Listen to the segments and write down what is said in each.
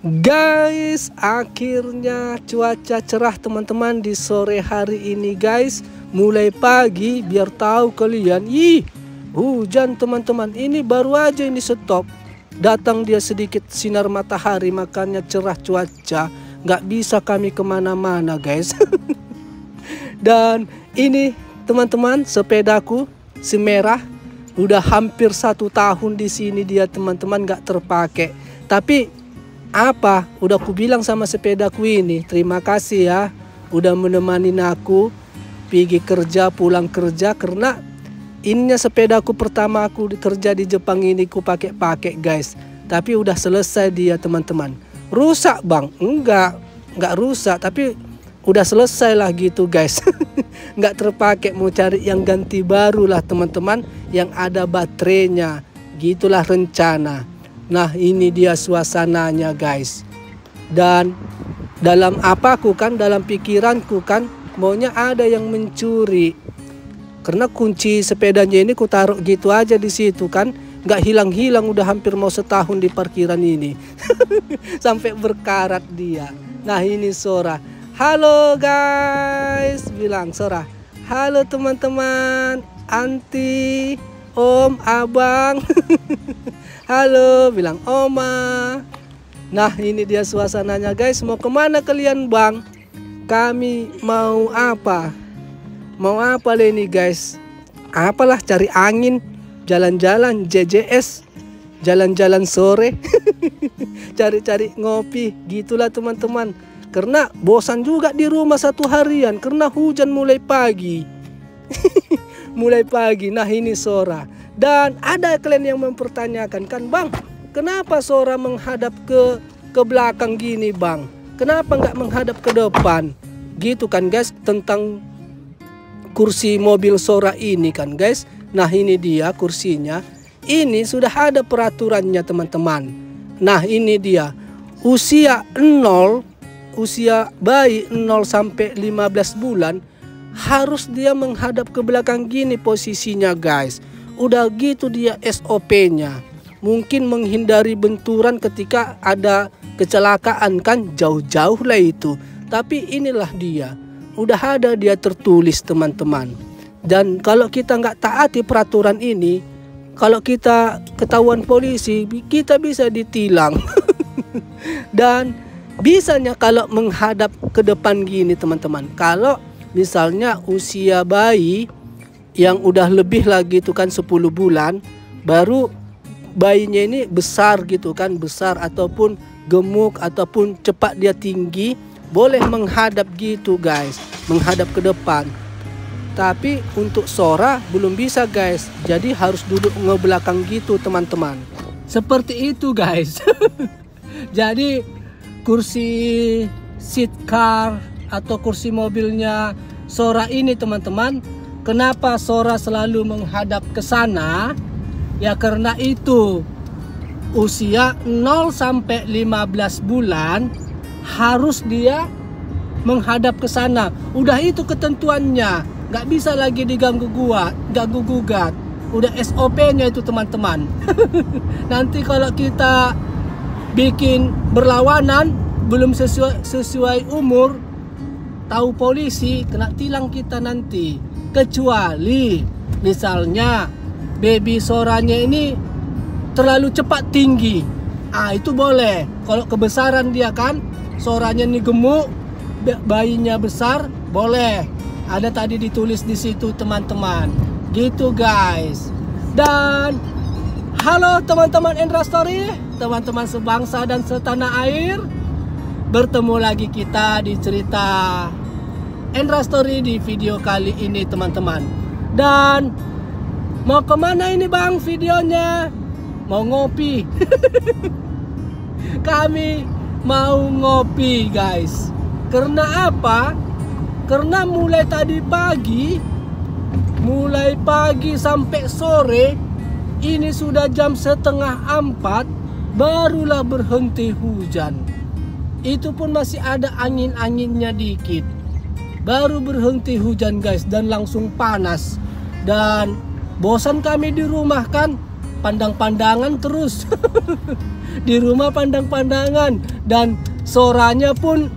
Guys, akhirnya cuaca cerah teman-teman di sore hari ini guys. Mulai pagi biar tahu kalian. Hujan teman-teman. Ini baru aja ini stop. Datang dia sedikit sinar matahari, makanya cerah cuaca. Nggak bisa kami kemana-mana guys. Dan ini teman-teman sepedaku si merah. Udah hampir 1 tahun di sini dia teman-teman nggak terpakai. Tapi udah aku bilang sama sepedaku ini, terima kasih ya udah menemani aku pergi kerja pulang kerja, karena ininya sepedaku pertama aku kerja di Jepang ini ku pakai guys. Tapi udah selesai dia teman-teman. Rusak bang? Enggak rusak, tapi udah selesai lah gitu guys. Nggak terpakai, mau cari yang ganti baru lah teman-teman, yang ada baterainya. Gitulah rencana. Nah ini dia suasananya guys. Dan dalam dalam pikiranku kan maunya ada yang mencuri. Karena kunci sepedanya ini ku taruh gitu aja di situ kan. Nggak hilang-hilang, udah hampir mau setahun di parkiran ini. Sampai berkarat dia. Nah ini Sora. Halo guys, bilang Sora. Halo teman-teman, anti, om, abang. Halo, bilang oma. Nah ini dia suasananya guys. Mau kemana kalian bang? Kami mau apa? Mau apa ini guys? Apalah, cari angin, jalan-jalan, JJS, jalan-jalan sore. Cari-cari ngopi, gitulah teman-teman. Karena bosan juga di rumah 1 harian, karena hujan mulai pagi. Mulai pagi. Nah ini Sora. Dan ada kalian yang mempertanyakan kan bang, kenapa Sora menghadap ke belakang gini bang? Kenapa nggak menghadap ke depan? Gitu kan guys, tentang kursi mobil Sora ini kan guys. Nah ini dia kursinya. Ini sudah ada peraturannya teman-teman. Nah ini dia. Usia bayi 0 sampai 15 bulan harus dia menghadap ke belakang gini posisinya guys. Udah gitu dia SOP-nya. Mungkin menghindari benturan ketika ada kecelakaan kan, jauh-jauh lah itu. Tapi inilah dia. Udah ada dia tertulis teman-teman. Dan kalau kita nggak taati peraturan ini, kalau kita ketahuan polisi, kita bisa ditilang. Dan bisanya kalau menghadap ke depan gini teman-teman. Kalau misalnya usia bayi yang udah lebih lagi itu kan 10 bulan, baru bayinya ini besar gitu kan, besar ataupun gemuk ataupun cepat dia tinggi, boleh menghadap gitu guys, menghadap ke depan. Tapi untuk Sora belum bisa guys, jadi harus duduk ngebelakang gitu teman-teman. Seperti itu guys. Jadi kursi seat car atau kursi mobilnya Sora ini teman-teman, kenapa Sora selalu menghadap ke sana? Ya karena itu usia 0 sampai 15 bulan harus dia menghadap ke sana. Udah itu ketentuannya, nggak bisa lagi diganggu gugat. Udah SOP-nya itu teman-teman. Nanti kalau kita bikin berlawanan belum sesuai umur, tahu polisi, kena tilang kita nanti. Kecuali misalnya baby Soranya ini terlalu cepat tinggi, itu boleh. Kalau kebesaran dia kan, Soranya ini gemuk, bayinya besar, boleh. Ada tadi ditulis di situ teman-teman. Gitu guys. Dan halo teman-teman Endra Story, teman-teman sebangsa dan setanah air. Bertemu lagi kita di cerita Endra Story di video kali ini teman-teman. Dan mau kemana ini bang videonya? Mau ngopi. Kami mau ngopi guys. Karena apa? Karena mulai pagi sampai sore, ini sudah jam 3:30, barulah berhenti hujan. Itu pun masih ada angin-anginnya dikit. Baru berhenti hujan guys, dan langsung panas. Dan bosan kami di rumah kan, pandang-pandangan terus. Di rumah pandang-pandangan. Dan soranya pun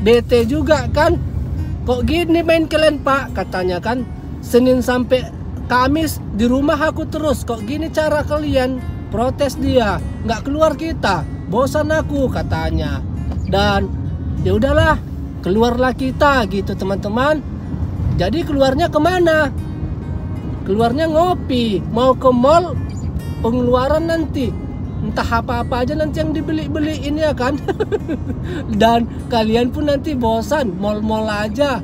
bete juga kan. Kok gini main kalian Pak? Katanya kan. Senin sampai Kamis di rumah aku terus. Kok gini cara kalian? Protes dia. Nggak keluar kita. Bosan aku katanya. Dan ya udahlah, keluarlah kita gitu teman-teman. Jadi keluarnya kemana? Keluarnya ngopi. Mau ke mall, pengeluaran nanti entah apa-apa aja nanti yang dibeli-beliin ya kan. Dan kalian pun nanti bosan, mall-mall aja.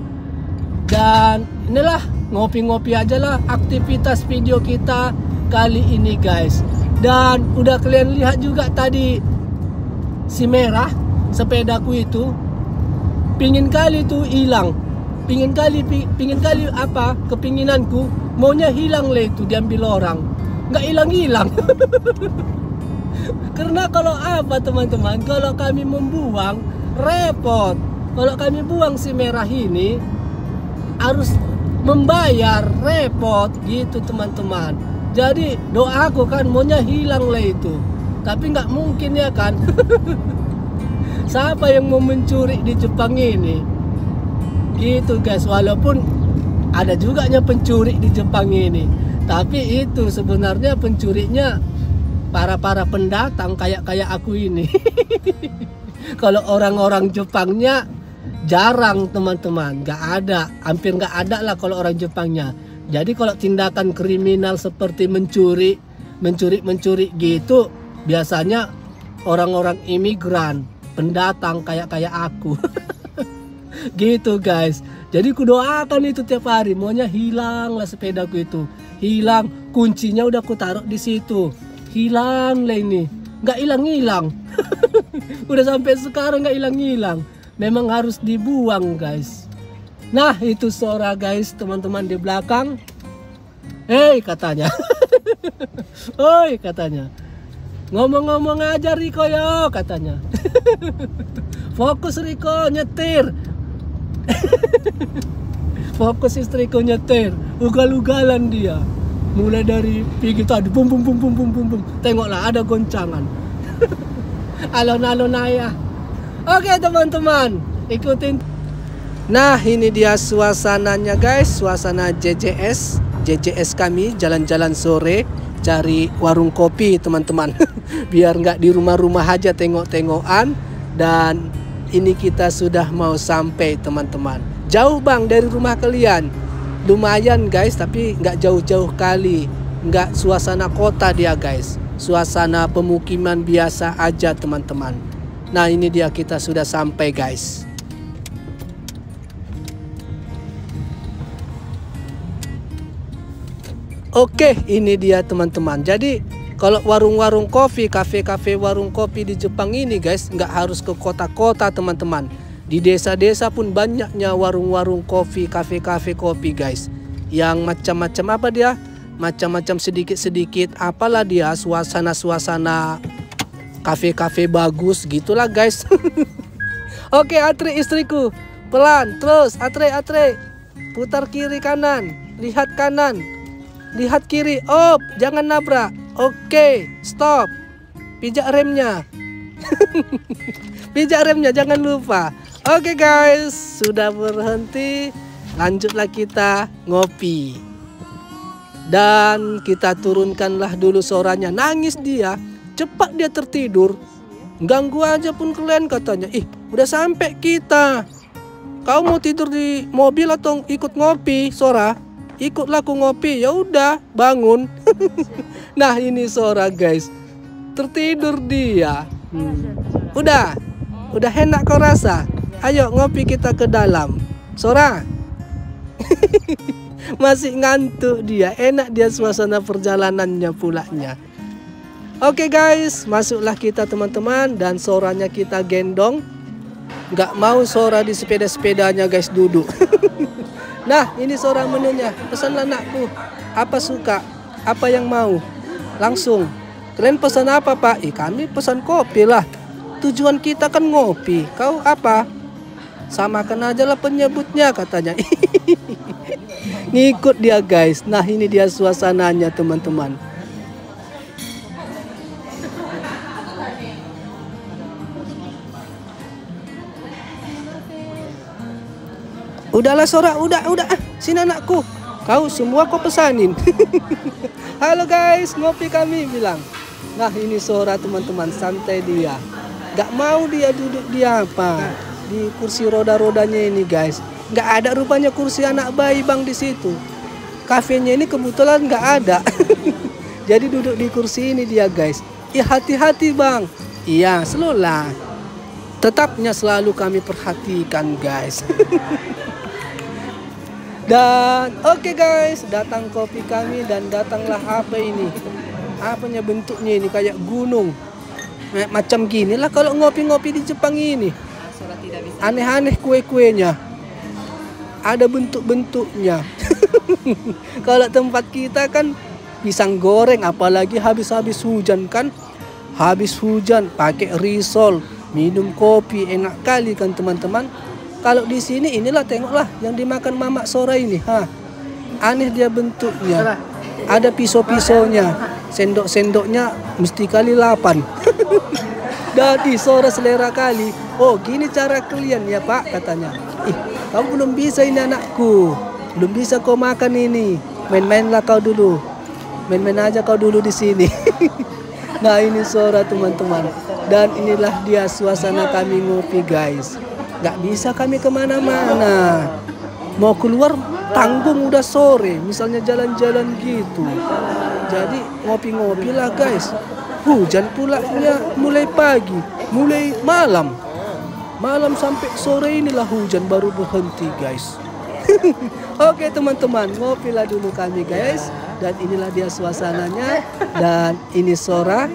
Dan inilah ngopi-ngopi aja lah aktivitas video kita kali ini guys. Dan udah kalian lihat juga tadi si merah sepedaku itu pingin kali tuh hilang. Pingin kali apa kepinginanku maunya hilang lah itu diambil orang. Nggak hilang-hilang. Karena kalau apa teman-teman, kalau kami membuang repot. Kalau kami buang si merah ini harus membayar, repot gitu teman-teman. Jadi doaku kan maunya hilang lah itu. Tapi nggak mungkin ya kan. Siapa yang mau mencuri di Jepang ini? Gitu guys, walaupun ada juga pencuri di Jepang ini. Tapi itu sebenarnya pencurinya para pendatang kayak aku ini. Kalau orang-orang Jepangnya jarang teman-teman, nggak ada, hampir nggak ada lah kalau orang Jepangnya. Jadi kalau tindakan kriminal seperti mencuri gitu, biasanya orang-orang imigran, pendatang kayak aku. Gitu guys. Jadi kudoakan itu tiap hari maunya hilang lah sepedaku itu. Hilang, kuncinya udah ku taruh di situ. Hilang lah ini. Nggak hilang-hilang. Udah sampai sekarang nggak hilang-hilang. Memang harus dibuang guys. Nah itu Sora guys, teman-teman di belakang. Hei katanya. Oi katanya. Ngomong-ngomong aja Riko yo katanya. Fokus Riko nyetir. Fokus istriku nyetir, ugal-ugalan dia. Mulai dari pinggir tadi, bum. Tengoklah ada goncangan. Alon-alon ayah. Oke teman-teman, ikutin. Nah ini dia suasananya guys, suasana JJS kami jalan-jalan sore cari warung kopi teman-teman. Biar nggak di rumah-rumah aja tengok-tengokan. Dan ini kita sudah mau sampai teman-teman. Jauh bang dari rumah kalian? Lumayan guys, tapi nggak jauh-jauh kali. Nggak suasana kota dia guys. Suasana pemukiman biasa aja teman-teman. Nah ini dia kita sudah sampai guys. Oke ini dia teman-teman. Jadi kalau warung-warung kopi, kafe-kafe warung kopi di Jepang ini guys, nggak harus ke kota-kota teman-teman. Di desa-desa pun banyaknya warung-warung kopi, kafe-kafe kopi guys. Yang macam-macam apa dia? Macam-macam sedikit-sedikit. Apalah dia suasana-suasana kafe-kafe bagus gitulah guys. Oke Atre istriku. Pelan, terus Atre. Putar kiri kanan, lihat kanan, lihat kiri. Oh, jangan nabrak. Oke, stop. Pijak remnya. Pijak remnya jangan lupa. Oke guys, sudah berhenti. Lanjutlah kita ngopi. Dan kita turunkanlah dulu Soranya. Nangis dia. Cepat dia tertidur. Ganggu aja pun kalian katanya. Ih, udah sampai kita. Kau mau tidur di mobil atau ikut ngopi, Sora? Ikutlah aku ngopi. Ya udah, bangun. Nah ini Sora guys, tertidur dia. Udah enak kau rasa. Ayo ngopi kita ke dalam. Sora. Masih ngantuk dia. Enak dia suasana perjalanannya pulanya. Oke guys, masuklah kita teman-teman. Dan Soranya kita gendong. Nggak mau Sora di sepeda-sepedanya guys duduk. Nah ini Sora menunya. Pesanlah anakku. Apa suka? Apa yang mau? Langsung. Kalian pesan apa pak? Kami pesan kopi lah. Tujuan kita kan ngopi. Kau apa? Samakan aja lah penyebutnya katanya. Ngikut dia guys. Nah ini dia suasananya teman-teman. Udahlah Sora, udah. Sini anakku. Kau semua kau pesanin. Halo guys, ngopi kami bilang. Nah ini Sora teman-teman, santai dia. Gak mau dia duduk di di kursi roda-rodanya ini guys. Gak ada rupanya kursi anak bayi bang di situ. Kafenya ini kebetulan gak ada. Jadi duduk di kursi ini dia guys. Ya hati-hati bang. Iya selalu. Tetapnya selalu kami perhatikan guys. Dan oke guys, datang kopi kami dan datanglah apa ini? Apanya bentuknya ini kayak gunung. Macam gini lah kalau ngopi-ngopi di Jepang ini. Aneh-aneh kue-kuenya. Ada bentuk-bentuknya. Kalau tempat kita kan pisang goreng, apalagi habis-habis hujan kan. Habis hujan pakai risol, minum kopi, enak kali kan teman-teman. Kalau di sini inilah tengoklah yang dimakan Mamak Sora ini. Aneh dia bentuknya. Ada pisau-pisaunya. Sendok-sendoknya mesti kali 8. Jadi Sora selera kali. Oh gini cara kalian ya pak katanya. Kamu belum bisa ini anakku. Belum bisa kau makan ini. Main-mainlah kau dulu. Main-main aja kau dulu di sini. Nah ini Sora teman-teman. Dan inilah dia suasana kami ngopi guys. Gak bisa kami kemana-mana. Mau keluar tanggung udah sore. Misalnya jalan-jalan gitu. Jadi ngopi-ngopi lah guys. Hujan pula mulai pagi. Mulai malam. Malam sampai sore inilah hujan baru berhenti guys. Oke teman-teman, ngopilah dulu kami guys. Dan inilah dia suasananya. Dan ini Sora.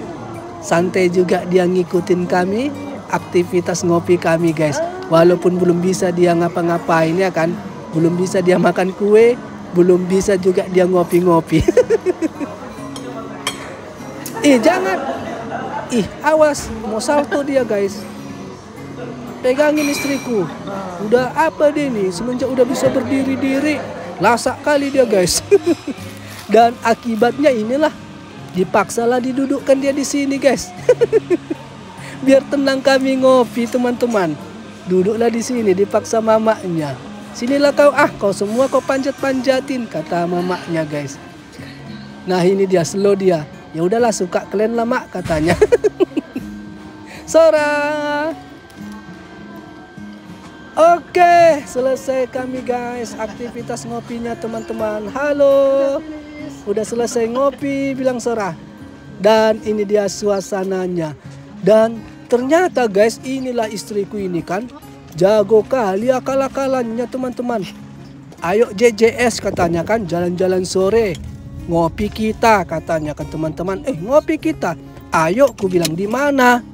Santai juga dia ngikutin kami. Aktivitas ngopi kami guys. Walaupun belum bisa dia ngapa-ngapain ya kan. Belum bisa dia makan kue. Belum bisa juga dia ngopi-ngopi. Jangan. Awas. Mau salto dia guys. Pegangin istriku. Udah apa dia nih. Semenjak udah bisa berdiri-diri. Lasak kali dia guys. Dan akibatnya inilah. Dipaksalah didudukkan dia di sini guys. Biar tenang kami ngopi teman-teman. Duduklah di sini dipaksa mamaknya. Sinilah kau kau semua kau panjat-panjatin kata mamaknya guys. Nah ini dia slow dia. Ya udahlah suka kalian lah mak katanya. Sora. Oke, selesai kami guys aktivitas ngopinya teman-teman. Halo. Udah selesai ngopi bilang Sora. Dan ini dia suasananya. Dan ternyata guys inilah istriku ini kan. Jago kali akal-akalannya teman-teman. Ayo JJS katanya kan jalan-jalan sore. Ngopi kita katanya kan teman-teman. Ngopi kita. Ayo ku bilang di mana?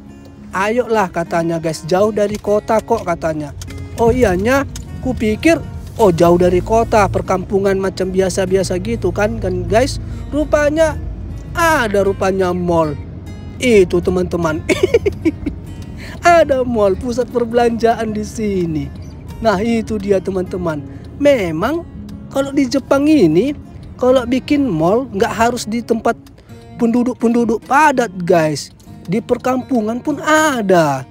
Ayolah katanya guys jauh dari kota kok katanya. Oh iyanya ku pikir jauh dari kota perkampungan macam biasa-biasa gitu kan guys. Rupanya ada rupanya mall. Itu teman-teman. Ada mall pusat perbelanjaan di sini. Nah itu dia teman-teman. Memang kalau di Jepang ini kalau bikin mall nggak harus di tempat penduduk padat guys. Di perkampungan pun ada.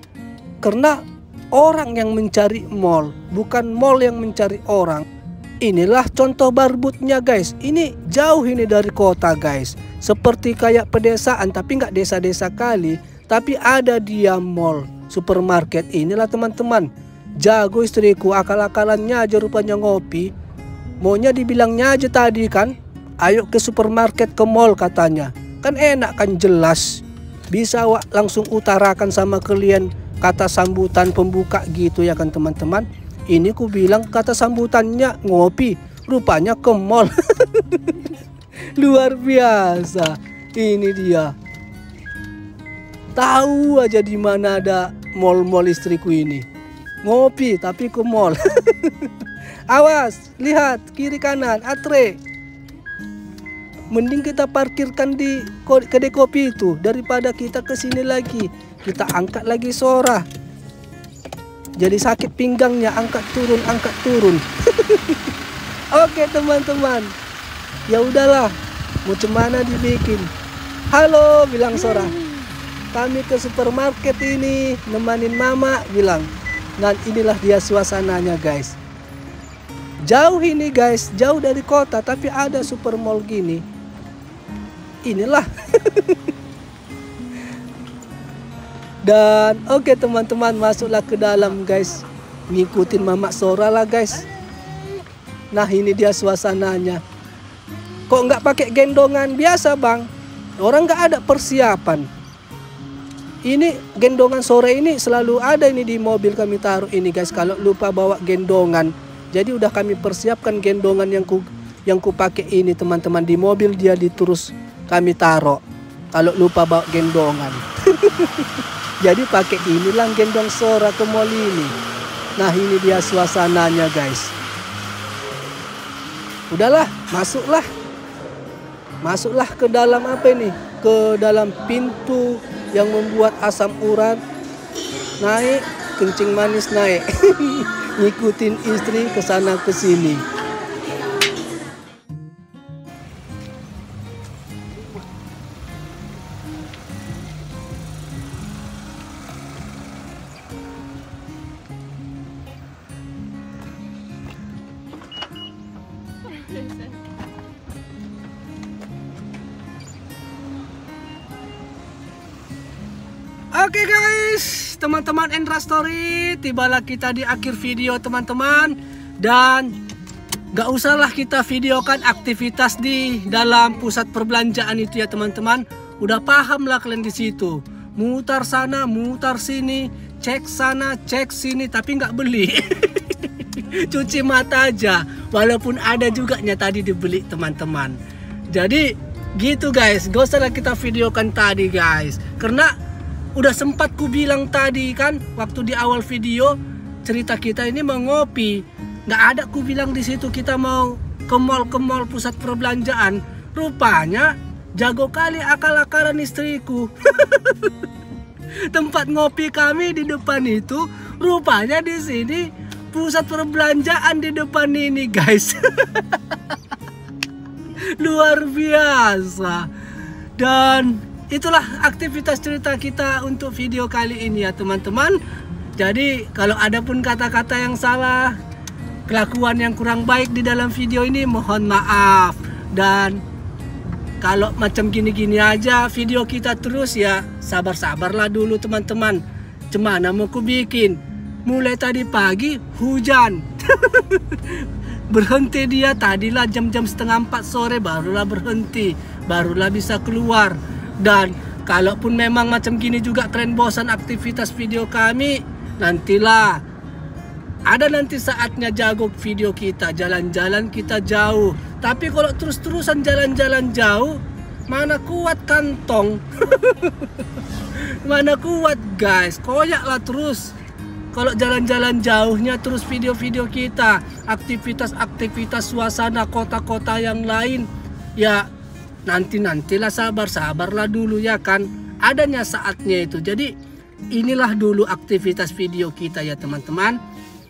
Karena orang yang mencari mall, bukan mall yang mencari orang. Inilah contoh barbutnya guys. Ini jauh ini dari kota guys. Seperti kayak pedesaan tapi nggak desa-desa kali. Tapi ada dia mall, supermarket. Inilah teman-teman. Jago istriku, akal-akalannya aja rupanya ngopi. Maunya dibilangnya aja tadi kan. Ayo ke supermarket, ke mall katanya. Kan enak kan jelas. Bisa langsung utarakan sama kalian kata sambutan pembuka gitu ya kan teman-teman. Ini ku bilang kata sambutannya ngopi. Rupanya ke mall. Luar biasa. Ini dia. Tahu aja di mana ada mall-mall istriku ini. Ngopi tapi ke mall. Awas, lihat kiri kanan, atre. Mending kita parkirkan di kedai kopi itu daripada kita ke sini lagi. Kita angkat lagi Sora. Jadi sakit pinggangnya, angkat turun. Oke teman-teman. Ya udahlah, mau cemana dibikin. Halo bilang Sora. Kami ke supermarket ini nemanin mama bilang. Dan inilah dia suasananya guys. Jauh ini guys, jauh dari kota, tapi ada super mall gini. Inilah. Dan oke teman-teman, masuklah ke dalam guys. Ngikutin Mama Sora lah guys. Nah ini dia suasananya. Kok nggak pakai gendongan biasa bang? Orang nggak ada persiapan. Ini gendongan sore ini selalu ada ini di mobil kami taruh ini guys. Kalau lupa bawa gendongan, jadi udah kami persiapkan gendongan yang ku pakai ini teman-teman, di mobil dia terus kami taruh. Kalau lupa bawa gendongan, jadi pakai inilah gendong Sora ke mall ini. Nah ini dia suasananya guys. Udahlah, masuklah ke dalam apa ini? Ke dalam pintu yang membuat asam urat naik, kencing manis naik. Ngikutin istri ke sana ke sini. Oke guys, teman-teman Endra Story, tibalah kita di akhir video teman-teman. Dan gak usahlah kita videokan aktivitas di dalam pusat perbelanjaan itu ya teman-teman. Udah paham lah kalian di situ. Mutar sana, mutar sini, cek sana, cek sini, tapi nggak beli. Cuci mata aja, walaupun ada juga tadi dibeli teman-teman. Jadi gitu guys, gak usahlah kita videokan tadi guys, karena udah sempat ku bilang tadi kan waktu di awal video cerita kita ini mau ngopi. Nggak ada ku bilang di situ kita mau ke mall pusat perbelanjaan. Rupanya jago kali akal-akalan istriku. Tempat ngopi kami di depan itu, rupanya di sini pusat perbelanjaan di depan ini guys. Luar biasa. Dan itulah aktivitas cerita kita untuk video kali ini ya teman-teman. Jadi kalau ada pun kata-kata yang salah, kelakuan yang kurang baik di dalam video ini, mohon maaf. Dan kalau macam gini-gini aja video kita terus ya, sabar-sabarlah dulu teman-teman. Cemana mau ku bikin? Mulai tadi pagi hujan. Berhenti dia tadilah jam-jam 3:30 sore, barulah berhenti, barulah bisa keluar. Dan kalaupun memang macam gini juga kalian bosan aktivitas video kami, nantilah ada nanti saatnya jago video kita, jalan-jalan kita jauh. Tapi kalau terus-terusan jalan-jalan jauh, mana kuat kantong. Mana kuat guys, koyaklah terus. Kalau jalan-jalan jauhnya terus video-video kita, aktivitas-aktivitas suasana kota-kota yang lain, ya nantilah sabarlah dulu ya kan, adanya saatnya itu. Jadi inilah dulu aktivitas video kita ya teman-teman.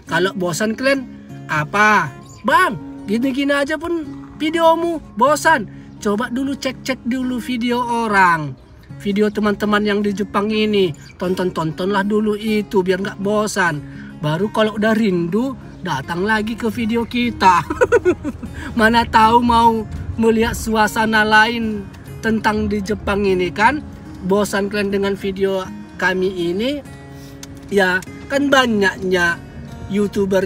Kalau bosan kalian apa bang, gini-gini aja pun videomu bosan, coba dulu cek dulu video orang, video teman-teman yang di Jepang ini, tontonlah dulu itu biar nggak bosan. Baru kalau udah rindu datang lagi ke video kita. Mana tahu mau melihat suasana lain tentang di Jepang ini kan. Bosan kalian dengan video kami ini, ya kan banyaknya youtuber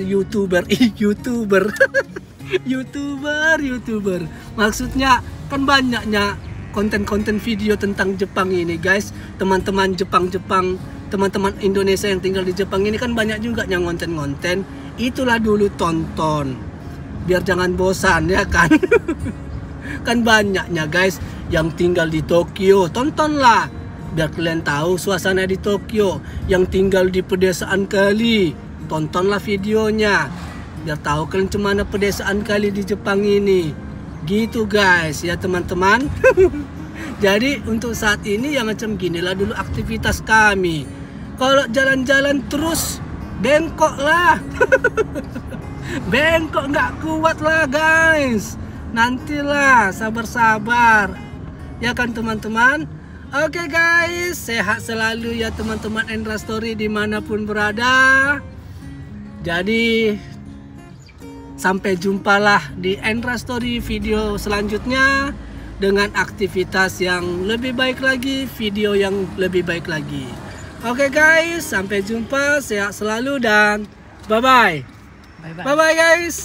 maksudnya kan banyaknya konten-konten video tentang Jepang ini guys. Teman-teman teman-teman Indonesia yang tinggal di Jepang ini kan banyak juga yang konten-konten. Itulah dulu tonton biar jangan bosan ya kan. Kan banyaknya guys yang tinggal di Tokyo, tontonlah biar kalian tahu suasana di Tokyo. Yang tinggal di pedesaan kali, tontonlah videonya biar tahu kalian cemana pedesaan kali di Jepang ini. Gitu guys ya teman-teman. Jadi untuk saat ini ya macam ginilah dulu aktivitas kami. Kalau jalan-jalan terus bengkok lah. Bengkok nggak kuat lah guys. Nantilah sabar-sabar ya kan teman-teman. Oke guys, sehat selalu ya teman-teman Endra Story dimanapun berada. Jadi Sampai jumpalah di Endra Story video selanjutnya dengan aktivitas yang lebih baik lagi, video yang lebih baik lagi. Oke guys, sampai jumpa, sehat selalu dan bye bye. Bye bye guys.